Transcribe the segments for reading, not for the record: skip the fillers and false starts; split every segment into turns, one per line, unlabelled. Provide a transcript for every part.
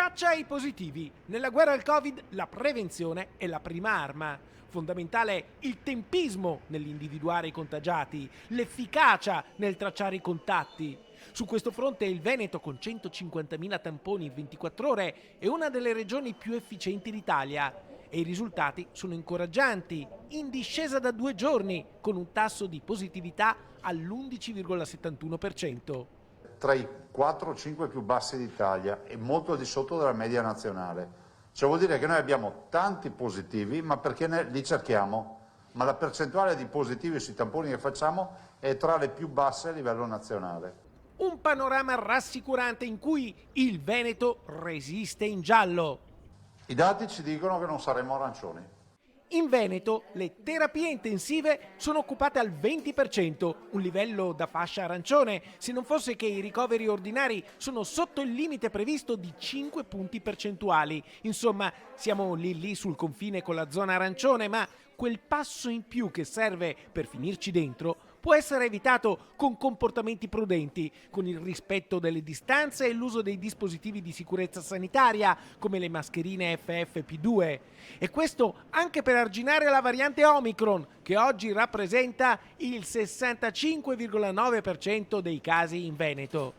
Caccia ai positivi. Nella guerra al Covid la prevenzione è la prima arma. Fondamentale il tempismo nell'individuare i contagiati, l'efficacia nel tracciare i contatti. Su questo fronte il Veneto, con 150.000 tamponi in 24 ore, è una delle regioni più efficienti d'Italia e i risultati sono incoraggianti, in discesa da 2 giorni, con un tasso di positività all'11,71%.
Tra i 4 o 5 più bassi d'Italia e molto al di sotto della media nazionale. Cioè vuol dire che noi abbiamo tanti positivi, ma perché li cerchiamo? Ma la percentuale di positivi sui tamponi che facciamo è tra le più basse a livello nazionale.
Un panorama rassicurante in cui il Veneto resiste in giallo.
I dati ci dicono che non saremo arancioni.
In Veneto le terapie intensive sono occupate al 20%, un livello da fascia arancione, se non fosse che i ricoveri ordinari sono sotto il limite previsto di 5 punti percentuali. Insomma, siamo lì sul confine con la zona arancione, ma quel passo in più che serve per finirci dentro può essere evitato con comportamenti prudenti, con il rispetto delle distanze e l'uso dei dispositivi di sicurezza sanitaria, come le mascherine FFP2. E questo anche per arginare la variante Omicron, che oggi rappresenta il 65,9% dei casi in Veneto.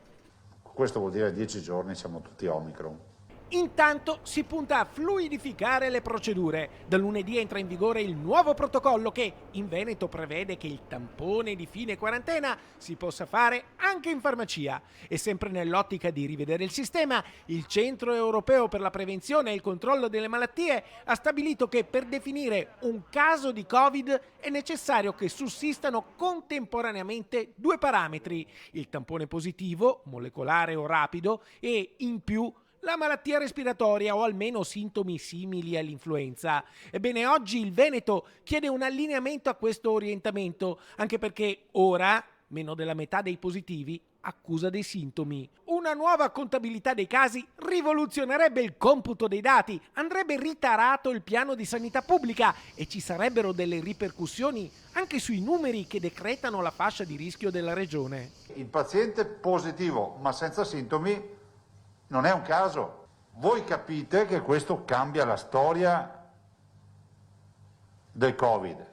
Questo vuol dire 10 giorni siamo tutti Omicron.
Intanto si punta a fluidificare le procedure. Da lunedì entra in vigore il nuovo protocollo che in Veneto prevede che il tampone di fine quarantena si possa fare anche in farmacia. E sempre nell'ottica di rivedere il sistema, il Centro Europeo per la Prevenzione e il Controllo delle Malattie ha stabilito che per definire un caso di Covid è necessario che sussistano contemporaneamente 2 parametri: il tampone positivo, molecolare o rapido, e in più la malattia respiratoria o almeno sintomi simili all'influenza. Ebbene, oggi il Veneto chiede un allineamento a questo orientamento, anche perché ora meno della metà dei positivi accusa dei sintomi. Una nuova contabilità dei casi rivoluzionerebbe il computo dei dati, andrebbe ritarato il piano di sanità pubblica e ci sarebbero delle ripercussioni anche sui numeri che decretano la fascia di rischio della regione.
Il paziente positivo ma senza sintomi non è un caso. Voi capite che questo cambia la storia del Covid.